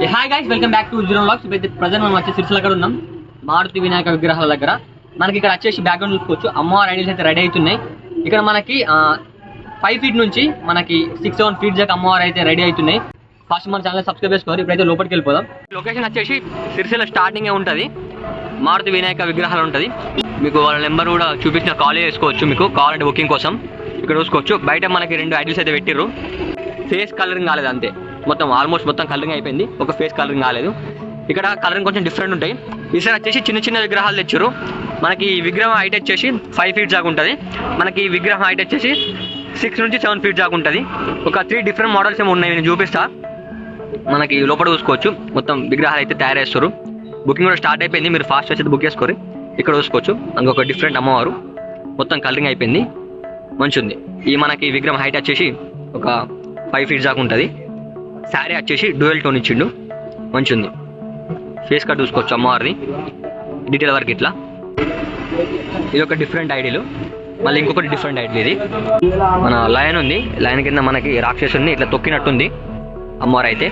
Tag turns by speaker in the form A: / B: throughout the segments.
A: Hi guys, welcome back to zero vlogs. ఇప్పుడు present మనం వచ్చి సిరిసిల్ల దగ్గర ఉన్నాం, మారుతి వినాయక విగ్రహాల దగ్గర. మనకి ఇక్కడ వచ్చేసి బ్యాక్గ్రౌండ్ చూసుకోవచ్చు, అమ్మవారి ఐడియాస్ అయితే రెడీ అవుతున్నాయి. ఇక్కడ మనకి 5 feet నుంచి మనకి 6-7 feet దాకా అమ్మవారు అయితే రెడీ అవుతున్నాయి. ఫస్ట్ మన ఛానల్ సబ్స్క్రైబ్ చేసుకోవాలి. ఇప్పుడైతే లోపలికి వెళ్ళిపోదాం. లొకేషన్ వచ్చేసి సిరిసిల్ల స్టార్టింగ్ ఉంటుంది, మారుతి వినాయక విగ్రహాలు ఉంటుంది. మీకు వాళ్ళ నెంబర్ కూడా చూపించిన కాల్ చేసుకోవచ్చు, మీకు కావాలంటే బుకింగ్ కోసం. ఇక్కడ చూసుకోవచ్చు, బయట మనకి 2 ఐడియాస్ అయితే పెట్టిర్రు. ఫేస్ కలరింగ్ కాలేదు అంతే, ఆల్మోస్ట్ మొత్తం కలరింగ్ అయిపోయింది, ఒక ఫేస్ కలరింగ్ కాలేదు. ఇక్కడ కలరింగ్ కొంచెం డిఫరెంట్ ఉంటాయి. ఈసారి వచ్చేసి చిన్న చిన్న విగ్రహాలు తెచ్చారు. మనకి ఈ విగ్రహం హైట్ వచ్చేసి 5 feet దాకా ఉంటుంది. మనకి ఈ విగ్రహం హైట్ వచ్చేసి 6 నుంచి 7 feet దాకా ఉంటుంది. ఒక 3 డిఫరెంట్ మోడల్స్ ఏమో ఉన్నాయి, నేను చూపిస్తా. మనకి లోపల చూసుకోవచ్చు, మొత్తం విగ్రహాలు అయితే తయారు చేస్తారు. బుకింగ్ కూడా స్టార్ట్ అయిపోయింది, మీరు ఫాస్ట్ వచ్చేది బుక్ చేసుకోరు. ఇక్కడ చూసుకోవచ్చు, ఇంకొక డిఫరెంట్ అమ్మవారు, మొత్తం కలరింగ్ అయిపోయింది, మంచి ఉంది. ఈ మనకి విగ్రహం హైట్ వచ్చేసి ఒక 5 feet దాకా ఉంటుంది. శారీ వచ్చేసి డ్యూయల్ టోన్ ఇచ్చిండు, మంచి ఉంది. ఫేస్ కట్ చూసుకోవచ్చు అమ్మవారిని, డీటెయిల్ వరకు ఇట్లా. ఇది ఒక డిఫరెంట్ ఐడియాలు, మళ్ళీ ఇంకొకటి డిఫరెంట్ ఐడియా. ఇది మన లయన్ ఉంది, లయన్ కింద మనకి రాక్షసుని ఇట్లా తొక్కినట్టుంది అమ్మవారు. అయితే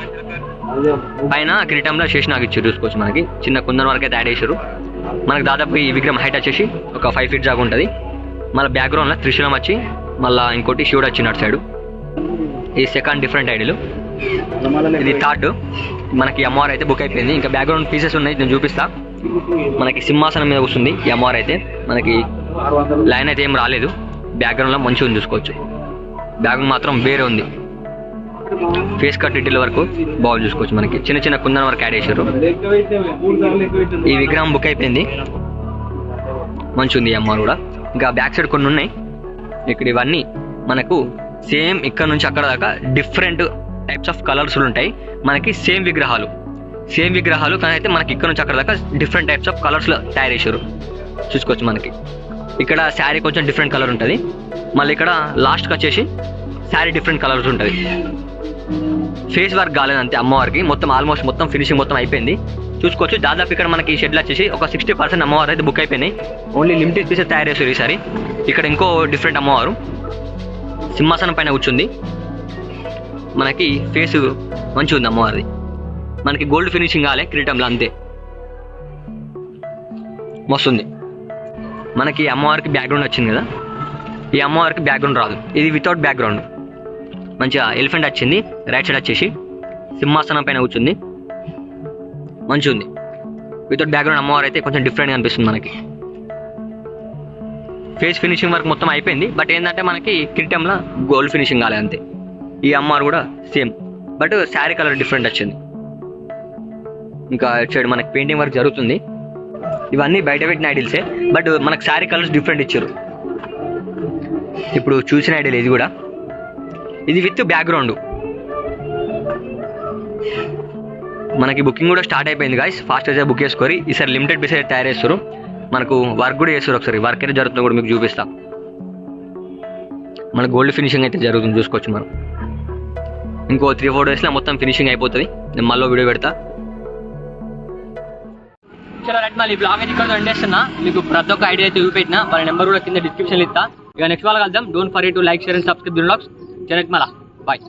A: పైన కిరీటంలో శేషనాగ్ ఇచ్చారు చూసుకోవచ్చు. మనకి చిన్న కుందన్ వరకు అయితే యాడ్ చేశారు. మనకి దాదాపు ఈ విగ్రహం హైట్ వచ్చేసి ఒక 5 feet దాకా ఉంటుంది. మళ్ళీ బ్యాక్గ్రౌండ్లో త్రిశూలం వచ్చి మళ్ళీ ఇంకోటి శివుడు వచ్చినట్టు సైడు. ఇది సెకండ్ డిఫరెంట్ ఐడియాలు. ఇది థర్డ్. మనకి అమ్మవారు అయితే బుక్ అయిపోయింది. ఇంకా బ్యాక్గ్రౌండ్ పీసెస్ ఉన్నాయి, నేను చూపిస్తా. మనకి సింహాసనం మీద వస్తుంది ఈ అమ్మవారు అయితే. మనకి లైన్ అయితే ఏం రాలేదు, బ్యాక్గ్రౌండ్లో మంచిగా ఉంది చూసుకోవచ్చు. బ్యాక్గ్రౌండ్ మాత్రం వేరే ఉంది. ఫేస్ కట్ డీటెయిల్ వరకు బాగుంది చూసుకోవచ్చు. మనకి చిన్న చిన్న కుందన్ వరకు యాడ్ చేశారు. ఈ విగ్రహం బుక్ అయిపోయింది, మంచి ఉంది ఈ అమ్మవారు కూడా. ఇంకా బ్యాక్ సైడ్ కొన్ని ఉన్నాయి. ఇక్కడ ఇవన్నీ మనకు సేమ్ ఇక్కడ నుంచి అక్కడ దాకా డిఫరెంట్ టైప్స్ ఆఫ్ కలర్స్ ఉంటాయి. మనకి సేమ్ విగ్రహాలు కానీ అయితే మనకి ఇక్కడ నుంచి అక్కడ దాకా డిఫరెంట్ టైప్స్ ఆఫ్ కలర్స్లో తయారు చేశారు చూసుకోవచ్చు. మనకి ఇక్కడ శారీ కొంచెం డిఫరెంట్ కలర్ ఉంటుంది, మళ్ళీ ఇక్కడ లాస్ట్కి వచ్చేసి శారీ డిఫరెంట్ కలర్స్ ఉంటుంది. ఫేస్ వర్క్ కాలేదు అంతే అమ్మవారికి, ఆల్మోస్ట్ మొత్తం ఫినిషింగ్ మొత్తం అయిపోయింది చూసుకోవచ్చు. దాదాపు ఇక్కడ మనకి ఈ షెడ్లో వచ్చేసి ఒక 60% అమ్మవారు అయితే బుక్ అయిపోయినాయి. ఓన్లీ లిమిటెడ్ పీసెస్ తయారు చేశారు ఈసారి. ఇక్కడ ఇంకో డిఫరెంట్ అమ్మవారు సింహాసనం పైన కూర్చుంది. మనకి ఫేస్ మంచిగా ఉంది అమ్మవారిది. మనకి గోల్డ్ ఫినిషింగ్ కాలే కిరీటంలో అంతే, మస్తుంది. మనకి అమ్మవారికి బ్యాక్గ్రౌండ్ వచ్చింది కదా, ఈ అమ్మవారికి బ్యాక్గ్రౌండ్ రాదు, ఇది వితౌట్ బ్యాక్గ్రౌండ్. మంచిగా ఎలిఫెంట్ వచ్చింది, రైట్ సైడ్ వచ్చేసి సింహాసనం పైన కూర్చుంది, మంచిగా ఉంది. వితౌట్ బ్యాక్గ్రౌండ్ అమ్మవారు అయితే కొంచెం డిఫరెంట్గా అనిపిస్తుంది మనకి. ఫేస్ ఫినిషింగ్ వర్క్ మొత్తం అయిపోయింది, బట్ ఏంటంటే మనకి కిరీటంలో గోల్డ్ ఫినిషింగ్ కాలేదు అంతే. ఈ అమ్మవారు కూడా same, but sari colour different వచ్చింది. ఇంకా సైడ్ మనకి పెయింటింగ్ వర్క్ జరుగుతుంది. ఇవన్నీ బయట పెట్టిన ఐడియల్సే, బట్ మనకు శారీ కలర్స్ డిఫరెంట్ ఇచ్చారు. ఇప్పుడు చూసిన ఐడియల్ ఇది కూడా, ఇది విత్ బ్యాక్గ్రౌండ్. మనకి బుకింగ్ కూడా స్టార్ట్ అయిపోయింది గాయ్స్, ఫాస్ట్ అయితే బుక్ చేసుకోరి. ఈసారి లిమిటెడ్ పీస్ అయితే తయారు చేస్తారు. మనకు వర్క్ కూడా చేస్తారు, ఒకసారి వర్క్ అయితే జరుగుతుంది కూడా మీకు చూపిస్తాం. మన గోల్డ్ ఫినిషింగ్ అయితే జరుగుతుంది చూసుకోవచ్చు. మనం ఇంకో 3-4 daysలో మొత్తం ఫినిషింగ్ అయిపోతుంది. నేను మళ్ళీ వీడియో పెడతా. చాలా రైట్, మళ్ళీ బ్లాగ్ అయితే ఇక్కడ ఎండ్ చేస్తున్నా. మీకు ప్రతి ఒక్క ఐడియా అయితే చూపెట్టిన, వాళ్ళ నెంబర్ కూడా కింద డిస్క్రిప్షన్లో ఇస్తా. ఇక నెక్స్ట్ వాళ్ళు కలుద్దాం. Don't forget to like, share and subscribe blogs. జనక్ మళ్ళా బాయ్.